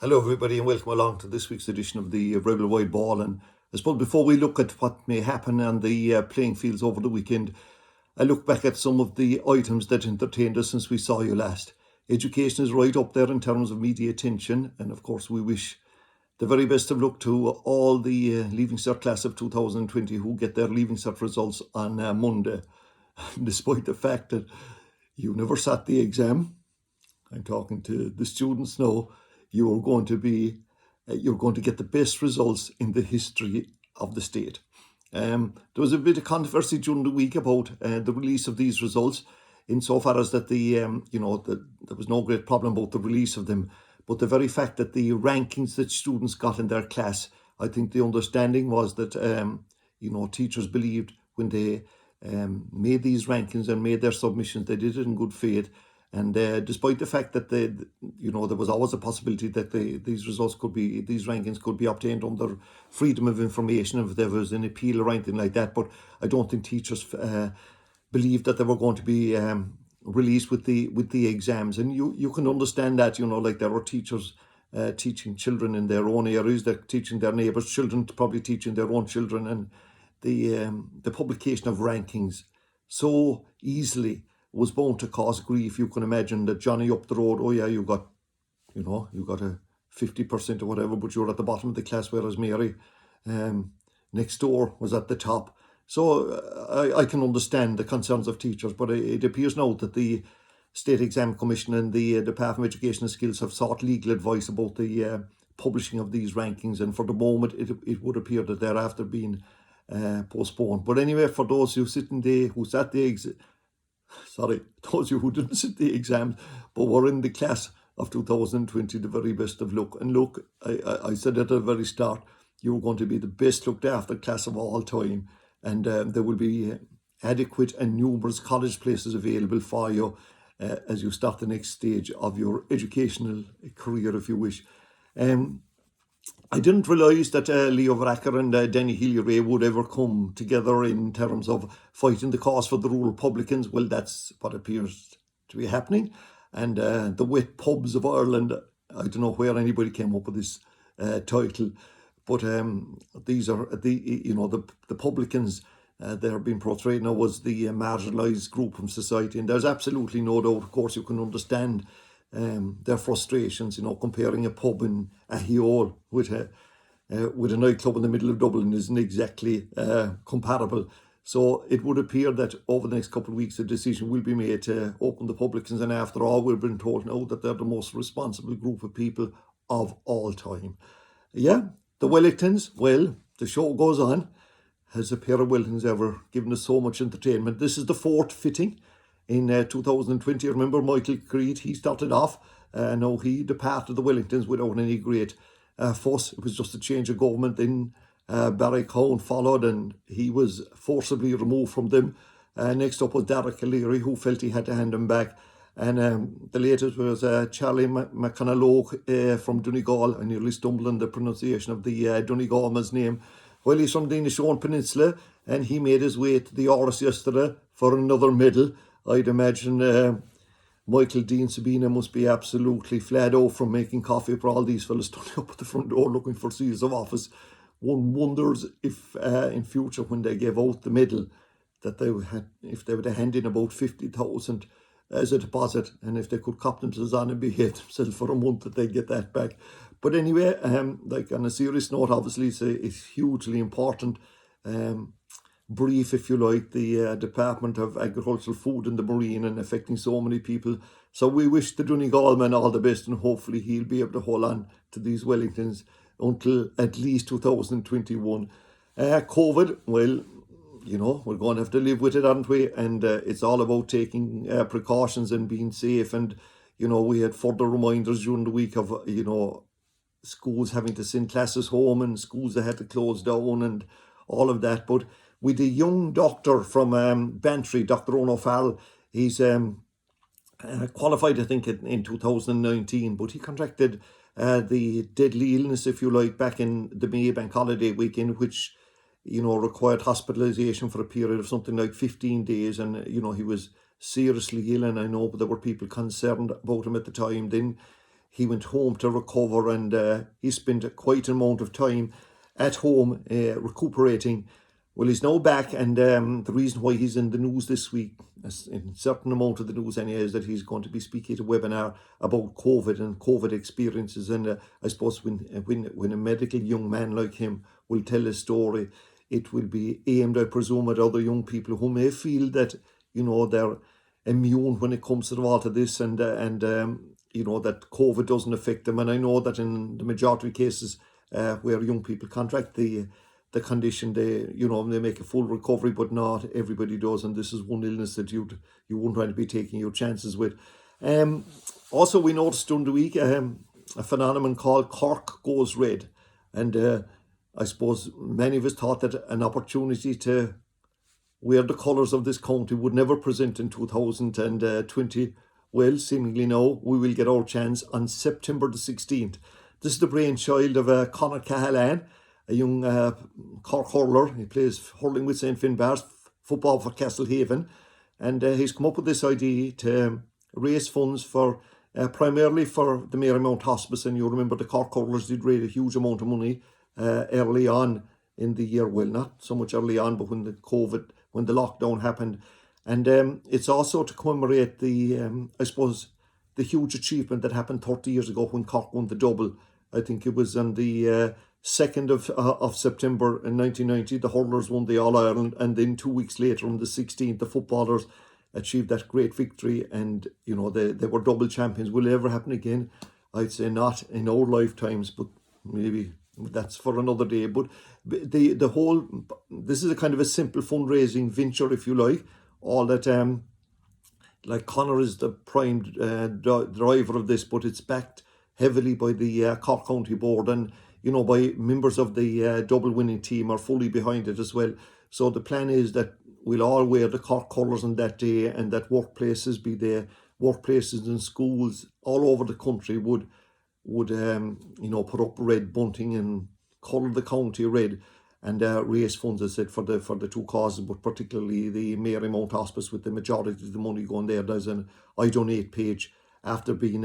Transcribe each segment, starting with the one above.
Hello, everybody, and welcome along to this week's edition of the Rebel Wide Ball. And I suppose before we look at what may happen on the playing fields over the weekend, I look back at some of the items that entertained us since we saw you last. Education is right up there in terms of media attention, and of course we wish the very best of luck to all the Leaving Cert class of 2020 who get their Leaving Cert results on Monday. Despite the fact that you never sat the exam, I'm talking to the students now, you're going to get the best results in the history of the state. There was a bit of controversy during the week about the release of these results, insofar as that there was no great problem about the release of them, but the very fact that the rankings that students got in their class, I think the understanding was that teachers believed when they made these rankings and made their submissions, they did it in good faith. And despite the fact that there was always a possibility that these rankings could be obtained under freedom of information if there was an appeal or anything like that. But I don't think teachers believed that they were going to be released with the exams. And you can understand that, like there are teachers teaching children in their own areas, they're teaching their neighbours' children, probably teaching their own children, and the publication of rankings so easily was bound to cause grief. You can imagine that Johnny up the road, oh yeah, you got a 50% or whatever, but you're at the bottom of the class, whereas Mary next door was at the top. So I can understand the concerns of teachers, but it appears now that the State Exam Commission and the Department of Education and Skills have sought legal advice about the publishing of these rankings, and for the moment it would appear that they're after being postponed. But anyway, for those who those of you who didn't sit the exams but were in the class of 2020, the very best of luck. And look, I said at the very start, you're going to be the best looked after class of all time, and there will be adequate and numerous college places available for you as you start the next stage of your educational career, if you wish. I didn't realise that Leo Varadkar and Danny Healy-Rae would ever come together in terms of fighting the cause for the rural publicans. Well, that's what appears to be happening. And the wet pubs of Ireland, I don't know where anybody came up with this title, but these are the publicans. They're being portrayed now as the marginalised group from society, and there's absolutely no doubt. Of course, you can understand their frustrations, comparing a pub in Ahioll with a nightclub in the middle of Dublin isn't exactly comparable. So it would appear that over the next couple of weeks a decision will be made to open the publicans, and after all, we've been told now that they're the most responsible group of people of all time. Yeah, the Wellingtons, well, the show goes on. Has a pair of Wellingtons ever given us so much entertainment? This is the fourth fitting in 2020. Remember Michael Creed, he started off. Now he departed the Wellingtons without any great fuss. It was just a change of government. Then Barry Cowan followed, and he was forcibly removed from them. Next up was Derek O'Leary, who felt he had to hand him back. And the latest was Charlie McConalogue from Donegal. I nearly stumbled on the pronunciation of the Donegal man's name. Well, he's from the Inishowen Peninsula, and he made his way to the Áras yesterday for another medal. I'd imagine Michael Dean Sabina must be absolutely flat out from making coffee for all these fellas turning up at the front door looking for seals of office. One wonders if in future, when they gave out the medal, that if they would have handed in about 50,000 as a deposit, and if they could cop themselves on and behave themselves for a month, that they'd get that back. But anyway, on a serious note, obviously it's hugely important brief, if you like, the Department of Agricultural, Food and the Marine, and affecting so many people. So we wish the Donegal man all the best, and hopefully he'll be able to hold on to these Wellingtons until at least 2021. COVID, well, we're going to have to live with it, aren't we? And it's all about taking precautions and being safe. And, we had further reminders during the week of, schools having to send classes home and schools that had to close down and all of that. But with a young doctor from Bantry, Dr. Owen O'Farrell, he's qualified, I think, in 2019, but he contracted the deadly illness, if you like, back in the May bank holiday weekend, which, required hospitalisation for a period of something like 15 days. And, he was seriously ill, and I know there were people concerned about him at the time. Then he went home to recover, and he spent quite an amount of time at home recuperating. Well, he's now back, and the reason why he's in the news this week, in a certain amount of the news anyway, is that he's going to be speaking at a webinar about COVID and COVID experiences. And I suppose when a medical young man like him will tell a story, it will be aimed, I presume, at other young people who may feel that, they're immune when it comes to all of this, and that COVID doesn't affect them. And I know that in the majority of cases where young people contract the condition, they make a full recovery, but not everybody does, and this is one illness that you wouldn't want to be taking your chances with. Also, we noticed during the week a phenomenon called Cork Goes Red, and I suppose many of us thought that an opportunity to wear the colours of this county would never present in 2020. Well, seemingly now we will get our chance on September the 16th. This is the brainchild of Conor Cahalane, a young Cork hurler. He plays hurling with St. Finbarr's, football for Castlehaven, and he's come up with this idea to raise funds for primarily for the Marymount Hospice. And you remember the Cork hurlers did raise a huge amount of money early on in the year. Well, not so much early on, but when the lockdown happened. And it's also to commemorate the huge achievement that happened 30 years ago when Cork won the double. I think it was on the 2nd of September in 1990, the hurlers won the All-Ireland, and then 2 weeks later on the 16th, the footballers achieved that great victory, and they were double champions. Will it ever happen again? I'd say not in our lifetimes, but maybe that's for another day. But this is a kind of a simple fundraising venture, if you like. All that like Conor is the prime driver of this, but it's backed heavily by the Cork County Board, and by members of the double winning team are fully behind it as well. So the plan is that we'll all wear the Cork colours on that day, and that workplaces and schools all over the country would put up red bunting and colour the county red, and raise funds, as I said, for the two causes, but particularly the Marymount Hospice, with the majority of the money going there. There's an I Donate page after being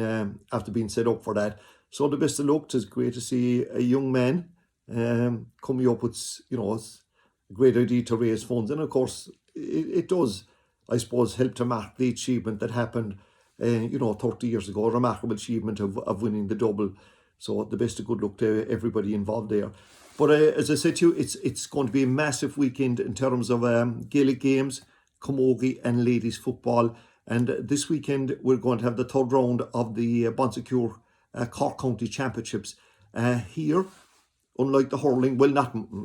set up for that. So the best of luck. It's great to see a young man coming up with it's a great idea to raise funds, and of course it does, I suppose, help to mark the achievement that happened 30 years ago, a remarkable achievement of winning the double. So the best of good luck to everybody involved there. But as I said to you, it's going to be a massive weekend in terms of Gaelic games, camogie and ladies football. And this weekend we're going to have the third round of the Bon Secours Cork County Championships. Here, unlike the hurling,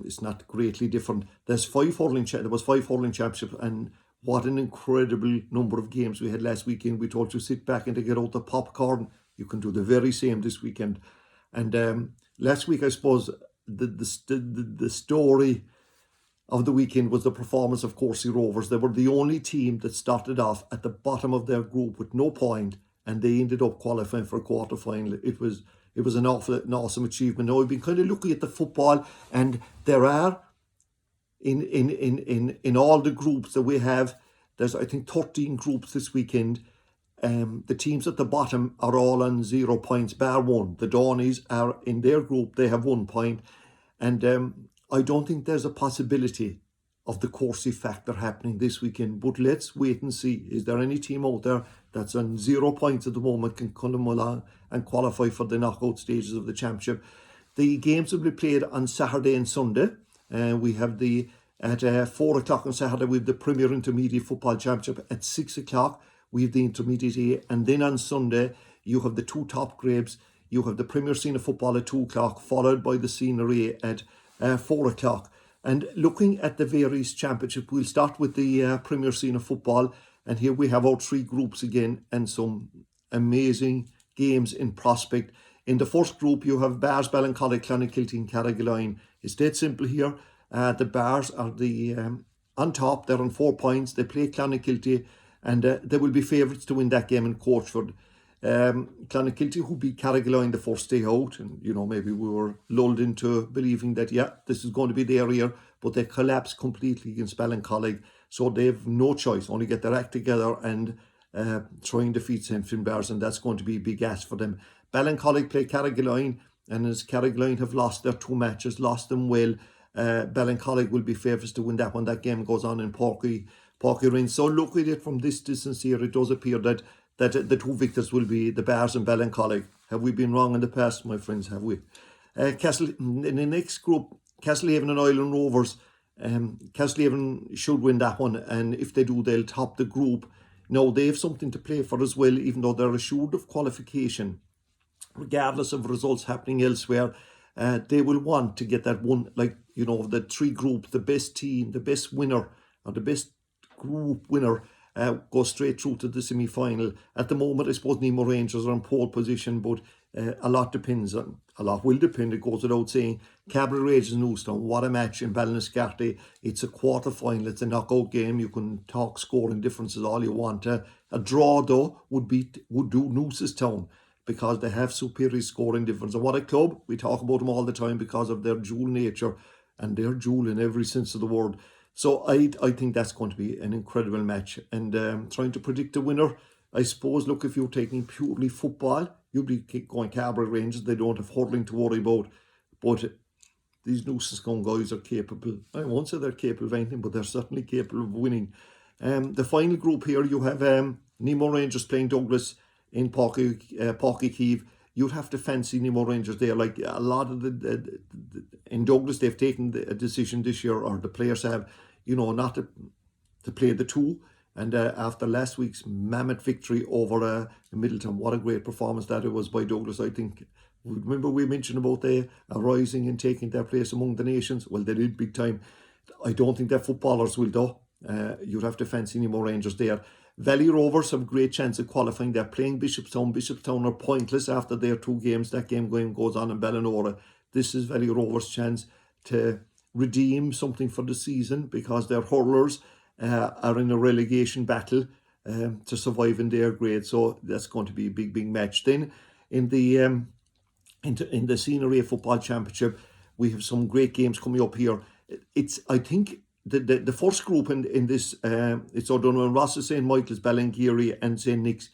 it's not greatly different. There was 5 hurling championships, and what an incredible number of games we had last weekend. We told you sit back and to get out the popcorn. You can do the very same this weekend. And last week, I suppose, the story of the weekend was the performance of Corsi Rovers. They were the only team that started off at the bottom of their group with no point, and they ended up qualifying for a quarter final. It was an awesome achievement. Now, I've been kind of looking at the football, and there are in all the groups that we have, there's I think 13 groups this weekend. The teams at the bottom are all on 0 points, bar one. The Dawnies are in their group, they have 1 point. And I don't think there's a possibility of the Corsi factor happening this weekend. But let's wait and see. Is there any team out there that's on 0 points at the moment can come along and qualify for the knockout stages of the championship? The games will be played on Saturday and Sunday. We have at 4 o'clock on Saturday, we have the Premier Intermediate Football Championship. At 6 o'clock, we have the Intermediate A. And then on Sunday, you have the 2 top grades. You have the Premier Senior Football at 2 o'clock, followed by the Senior A at 4 o'clock. And looking at the various championship, we'll start with the Premier Senior Football. And here we have our 3 groups again, and some amazing games in prospect. In the first group, you have Bars, Ballincollig, Clonakilty and Carrigaline. It's dead simple here. The Bars are on top. They're on 4 points. They play Clonakilty, and they will be favourites to win that game in Coachford. Clonakilty, who beat Carrigaline the first day out, and maybe we were lulled into believing that this is going to be their year, but they collapsed completely against Ballincollig, so they've no choice, only get their act together and try and defeat St. Finbarr's, and that's going to be a big ask for them. Ballincollig play Carrigaline, and as Carrigaline have lost their 2 matches, lost them well, Ballincollig will be favourites to win that one. That game goes on in Porky Rings. So look at it from this distance here, it does appear that the 2 victors will be the Bears and Ballincollig. Have we been wrong in the past, my friends? Have we? In the next group, Castlehaven and Island Rovers. Castlehaven should win that one, and if they do, they'll top the group. Now, they have something to play for as well, even though they're assured of qualification. Regardless of results happening elsewhere, they will want to get that one, like, you know, the 3 groups, the best team, the best winner, or the best group winner go straight through to the semi-final. At the moment, I suppose Nemo Rangers are in pole position, but a lot will depend, it goes without saying. Cabra Rangers and Newstown, what a match in Ballinascarthy. It's a quarter-final, it's a knockout game. You can talk scoring differences all you want. A draw, though, would do Newcestown, because they have superior scoring difference. And what a club, we talk about them all the time because of their dual nature, and they're dual in every sense of the word. So I think that's going to be an incredible match. And trying to predict the winner, I suppose, look, if you're taking purely football, you'll be going Cabra Rangers. They don't have hurling to worry about. But these Newcestown guys are capable. I won't say they're capable of anything, but they're certainly capable of winning. The final group here, you have Nemo Rangers playing Douglas in Porky Keeve. You'd have to fancy Nemo Rangers there. Like a lot of in Douglas, they've taken a decision this year, or the players have, you know, not to play the 2. And after last week's mammoth victory over Middleton, what a great performance that it was by Douglas. I think, remember we mentioned about they rising and taking their place among the nations? Well, they did big time. I don't think their footballers will, though. You'd have to fancy Nemo Rangers there. Valley Rovers have a great chance of qualifying. They're playing Bishopstown. Bishopstown are pointless after their 2 games. That game goes on in Ballinora. This is Valley Rovers' chance to redeem something for the season, because their hurlers are in a relegation battle to survive in their grade. So that's going to be a big match. Then in the Scenery Football Championship, we have some great games coming up here. I think the first group in this, it's O'Donnell and Ross, St. Michael's, Ballingeary and St. Nick's.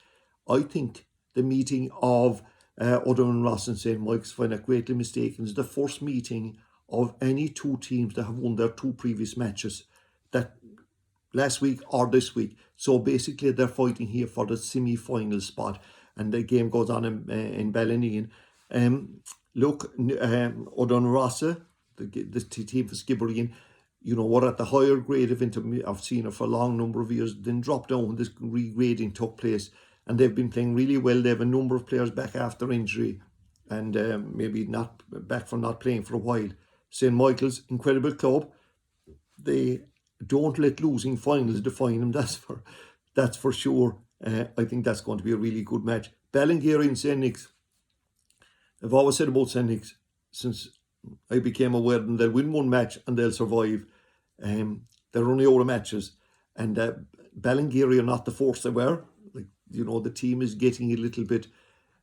I think the meeting of O'Donnell and Ross and St. Michael's, if I'm not greatly mistaken, is the first meeting of any 2 teams that have won their 2 previous matches, that last week or this week. So basically they're fighting here for the semi-final spot, and the game goes on in Ballineen. Look, O'Donnell Ross, the team for Skibbereen, you know, were at the higher grade of I've seen it for a long number of years, then dropped down when this regrading took place, and they've been playing really well. They have a number of players back after injury, and maybe not back from not playing for a while. St. Michael's, incredible club. They don't let losing finals define them, that's for sure. I think that's going to be a really good match. Ballingeary and St. Nick's. I've always said about St. Nick's, since I became aware of them, they'll win 1 match and they'll survive. They're only out of matches. And Ballingeary are not the force they were. Like, you know, the team is getting a little bit,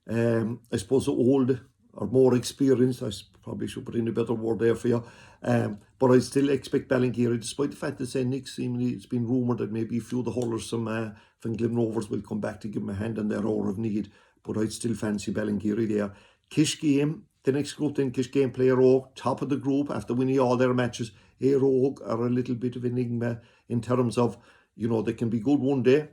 I suppose, old or more experienced. I probably should put in a better word there for you. But I still expect Ballingeary, despite the fact that St. Nick's, seemingly it's been rumoured that maybe a few of the hurlers from Glen Rovers will come back to give them a hand in their hour of need. But I'd still fancy Ballingeary there. Kishgame, the next group then, Kishgame play Rogue, top of the group after winning all their matches. Rogue are a little bit of an enigma in terms of, you know, they can be good one day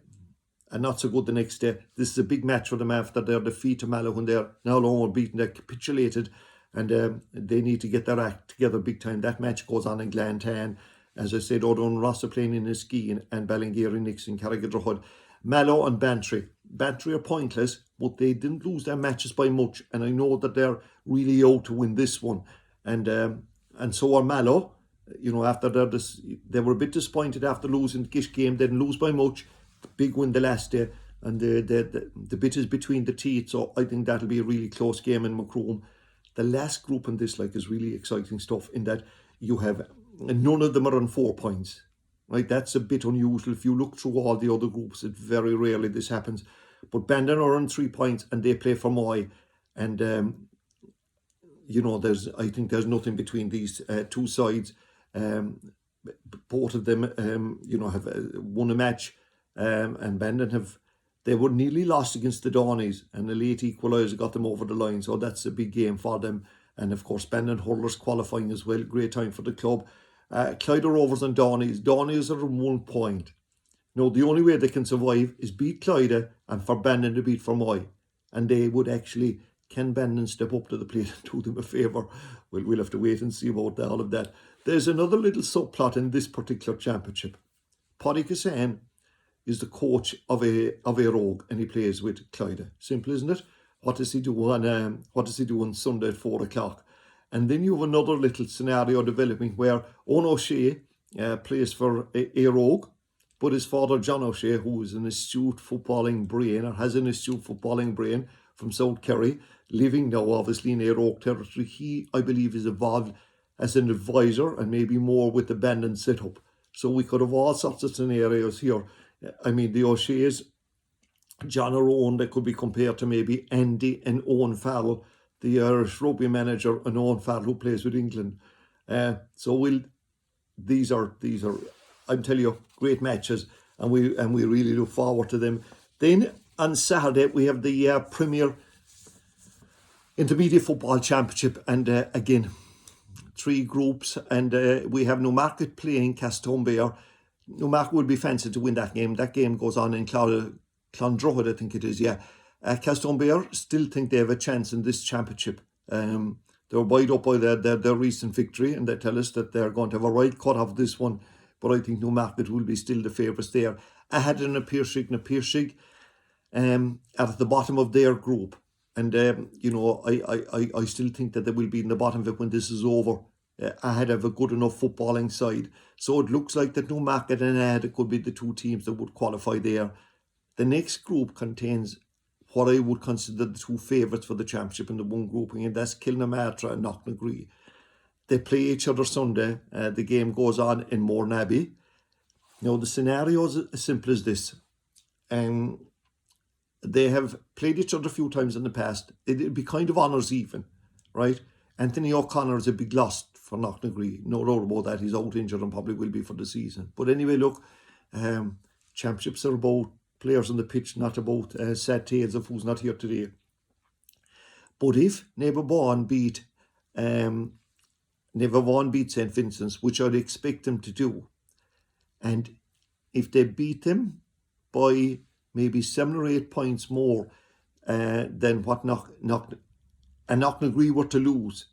and not so good the next day. This is a big match for them after their defeat to Mallow when they're now long unbeaten. They capitulated, and they need to get their act together big time. That match goes on in Glantan. As I said, O'Donnell Ross are playing in Niskeen, and Ballingeary, Nixon, Carrigadrohud. Mallow and Bantry. Bantry are pointless, but they didn't lose their matches by much, and I know that they're really out to win this one. And so are Mallow. You know, after they were a bit disappointed after losing the Gish game. They didn't lose by much. Big win the last day, and the bit is between the teeth. So I think that'll be a really close game in Macroom. The last group in this, like, is really exciting stuff, in that you have none of them are on 4 points. Right, that's a bit unusual. If you look through all the other groups, it very rarely this happens. But Bandon are on 3 points, and they play for Moy. And you know, I think there's nothing between these 2 sides. Both of them, you know, have won a match, and Bandon have They were nearly lost against the Dawneys, and a late equaliser got them over the line, so that's a big game for them. And of course, Bandon Hurlers qualifying as well. Great time for the club. Clyde Rovers and Dawneys. Dawneys are on 1 point. Now, the only way they can survive is beat Clyde and for Bandon to beat Fermoy. And they would actually, can Bandon step up to the plate and do them a favour? Well, we'll have to wait and see about all of that. There's another little subplot in this particular championship. Paddy Cassan is the coach of a rogue, and he plays with Clyde. Simple, isn't it? What does he do on Sunday at 4 o'clock? And then you have another little scenario developing where Owen O'Shea plays for a rogue, but his father, John O'Shea, who is an astute footballing brain, or has an astute footballing brain from South Kerry, living now obviously in a rogue territory, he, I believe, is involved as an advisor and maybe more with the Bandon setup. So we could have all sorts of scenarios here. I mean, the O'Sheas, John or Owen, they could be compared to maybe Andy and Owen Farrell, the Irish rugby manager, and Owen Farrell, who plays with England. These are, I'm telling you, great matches, and we really look forward to them. Then on Saturday we have the Premier Intermediate Football Championship, and again, 3 groups, and we have Newmarket playing Castombear. Newmarket would be fancied to win that game. That game goes on in Clondrohid, I think it is, yeah. Castombear still think they have a chance in this championship. They're wide up by their recent victory, and they tell us that they're going to have a right cut off this one. But I think Newmarket will be still the favourites there. I had an Apirshig at the bottom of their group. And, I still think that they will be in the bottom of it when this is over. I had a good enough footballing side. So it looks like that Newmarket and Ahad could be the 2 teams that would qualify there. The next group contains what I would consider the 2 favourites for the championship in the one grouping, and that's Kilnamatra and Knocknagree. They play each other Sunday. The game goes on in Mournabbey. Now, the scenario is as simple as this. They have played each other a few times in the past. It'd be kind of honours even, right? Anthony O'Connor is a big loss for Knocknagree. No doubt about that. He's out injured and probably will be for the season. But anyway, look, championships are about players on the pitch, not about sad tales of who's not here today. But if Nevervaughan beat St. Vincent's, which I'd expect them to do, and if they beat them by maybe 7 or 8 points more than what Knocknagree were to lose,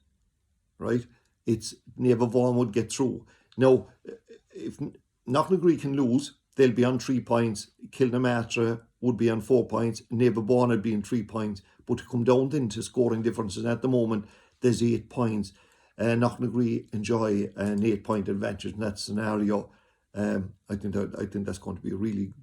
right? It's Nevervaughan would get through. Now, if Knocknagree can lose, they'll be on 3 points. Kilnamatra would be on 4 points. Nevervaughan would be on 3 points. But to come down then to scoring differences, at the moment, there's 8 points. Knocknagree enjoy an 8-point advantage in that scenario. I think that's going to be a really,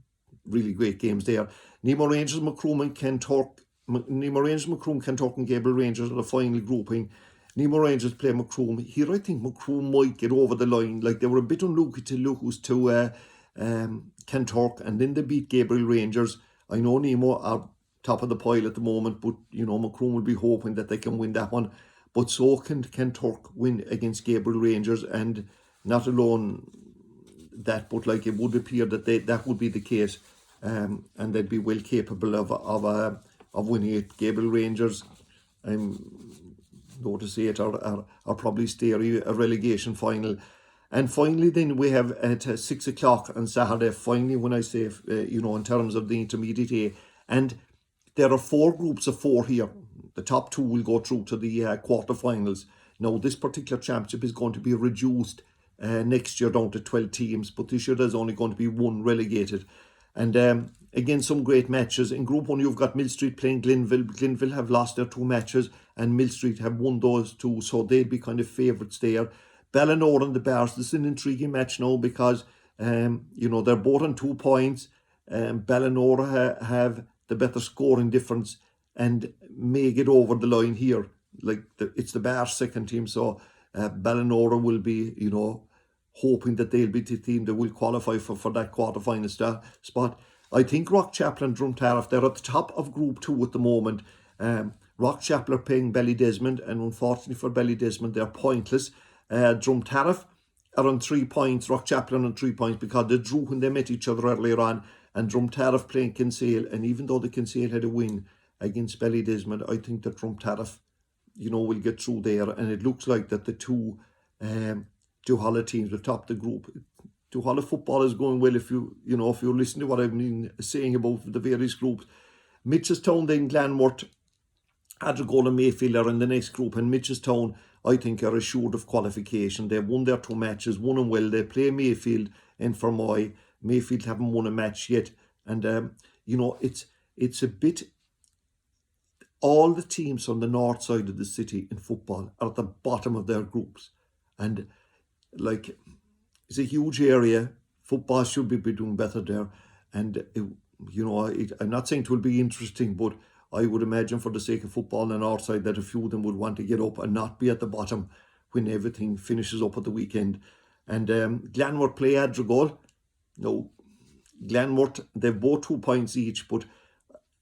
really great games there. Nemo Rangers, Macroom and Kentork. Nemo Rangers, Macroom, Kentork and Gable Rangers are the final grouping. Nemo Rangers play Macroom. Here I think Macroom might get over the line. Like they were a bit unlucky to lose to Kentork, and then they beat Gabriel Rangers. I know Nemo are top of the pile at the moment, but Macroom will be hoping that they can win that one. But so can Kentork win against Gabriel Rangers, and not alone that, but like it would appear that that would be the case, and they'd be well capable of winning it. Gabriel Rangers, though to say it, are probably staring a relegation final. And finally, then we have at 6 o'clock on Saturday. Finally, when I say in terms of the intermediate A, and there are 4 groups of 4 here. The top 2 will go through to the quarterfinals. Now, this particular championship is going to be reduced next year down to 12 teams, but this year there's only going to be 1 relegated. And again, some great matches. In Group 1, you've got Mill Street playing Glenville. Glenville have lost their 2 matches, and Mill Street have won those 2, so they'd be kind of favourites there. Ballinor and the Bears, this is an intriguing match now because, they're both on 2 points. Ballinor have the better scoring difference and may get over the line here. It's the Bears' second team, so Ballinor will be, hoping that they'll be the team that will qualify for that quarterfinal spot. I think Rockchapel and Drumtariff, they're at the top of Group 2 at the moment. Rockchapel are playing Ballydesmond, and unfortunately for Ballydesmond, they're pointless. Drumtariff are on 3 points, Rockchapel are on 3 points because they drew when they met each other earlier on, and Drumtariff playing Kinsale, and even though the Kinsale had a win against Ballydesmond, I think that Drumtariff, will get through there, and it looks like that the two Duhallow teams will top the group. Duhallow football is going well if you listen to what I've been saying about the various groups. Mitchelstown, then Glenworth, Adrigal and Mayfield are in the next group, and Mitchelstown, I think, are assured of qualification. They've won their 2 matches, won them well. They play Mayfield in Fermoy. Mayfield haven't won a match yet, and it's a bit. All the teams on the north side of the city in football are at the bottom of their groups, and it's a huge area. Football should be doing better there, and I'm not saying it will be interesting, but I would imagine, for the sake of football on the north side, that a few of them would want to get up and not be at the bottom when everything finishes up at the weekend. And Glenworth play Adrigal. No, Glenworth, they've both 2 points each, but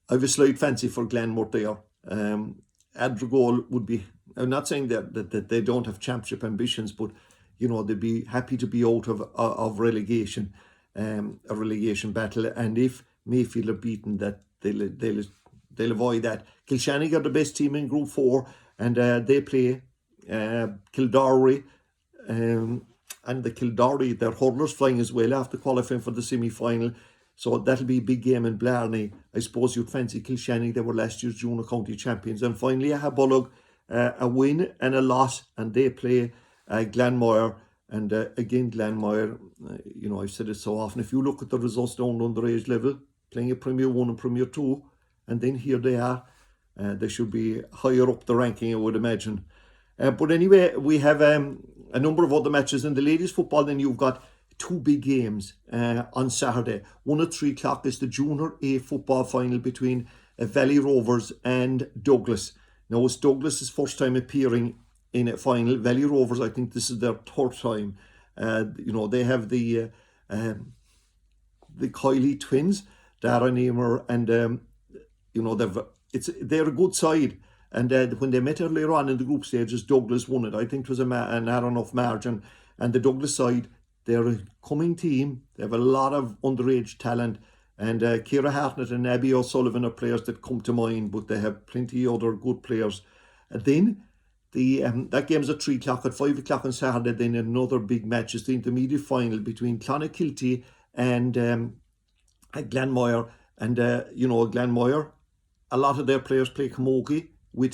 I have a slight fancy for Glenworth there. Adrigal would be, I'm not saying that they don't have championship ambitions, but they'd be happy to be out of relegation, a relegation battle. And if Mayfield are beaten, that they'll avoid that. Kilshannig are the best team in Group 4, and they play Kildare, and the Kildare, their hurlers flying as well after qualifying for the semi-final. So that'll be a big game in Blarney. I suppose you'd fancy Kilshannig. They were last year's junior county champions. And finally, Ahabolog, a win and a loss, and they play Glanmire. And again, Glanmire, I've said it so often, if you look at the results down underage level, playing a Premier 1 and Premier 2, and then here they are, they should be higher up the ranking, I would imagine. But anyway, we have a number of other matches. In the ladies' football, then you've got 2 big games on Saturday. 1 at 3 o'clock is the Junior A football final between Valley Rovers and Douglas. Now, it's Douglas' first time appearing in a final. Valley Rovers, I think this is their 3rd time. They have the Kiley twins, Dara Namer, and they're a good side. And when they met earlier on in the group stages, Douglas won it. I think it was a narrow enough margin. And the Douglas side, they're a coming team. They have a lot of underage talent. And Ciara Hartnett and Abby O'Sullivan are players that come to mind, but they have plenty of other good players. And then that game's at 3 o'clock. At 5 o'clock on Saturday, then another big match is the intermediate final between Clonakilty and Glanmire. And, Glanmire, a lot of their players play camogie with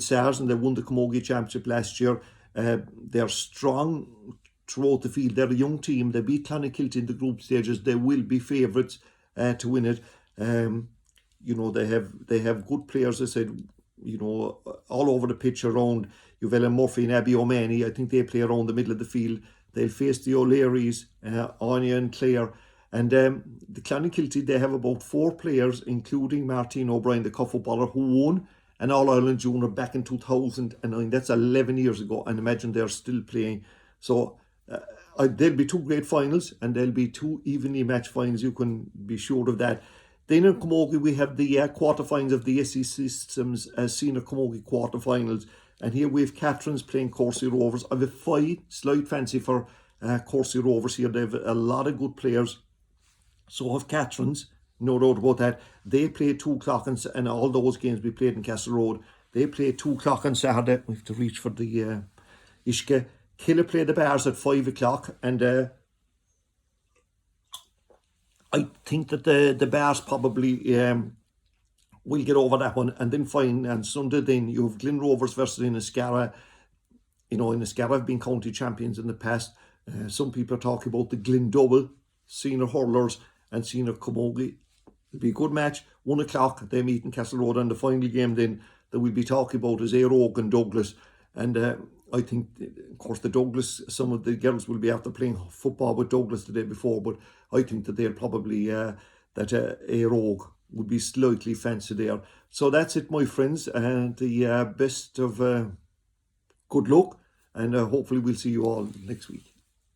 SARS, and they won the Camogie Championship last year. They're strong throughout the field. They're a young team. They beat Clonakilty in the group stages. They will be favourites to win it. They have good players, I said, all over the pitch around. You've Ellen Murphy and Abby O'Mahony. I think they play around the middle of the field. They'll face the O'Learys, Anya and Claire. And the Clonakilty, they have about 4 players, including Martine O'Brien, the cup footballer, who won an All-Ireland Junior back in 2009. That's 11 years ago, and imagine they're still playing. So there'll be 2 great finals, and there'll be 2 evenly matched finals. You can be sure of that. Then in Camogie, we have the quarterfinals of the SE Systems Senior Camogie quarterfinals. And here we have Catrins playing Courcey Rovers. I have a slight fancy for Courcey Rovers here. They have a lot of good players. So have Catrins, no doubt about that. They play 2 o'clock, and all those games we played in Castle Road. They play 2 o'clock on Saturday. We have to reach for the Ishke. Killer play the Bears at 5 o'clock, and I think that the Bears probably will get over that one. And then fine, and Sunday then you have Glen Rovers versus Inniscarra. Inniscarra have been county champions in the past. Some people are talking about the Glen Double, senior hurlers and senior camogie. It'll be a good match. 1 o'clock, they meet in Castle Road, and the final game then that we'll be talking about is Aoróg and Douglas. And I think, of course, the Douglas, some of the girls will be after playing football with Douglas the day before, but I think that they'll probably, that Aoróg would be slightly fancy there. So that's it, my friends, and the best of good luck, and hopefully we'll see you all next week.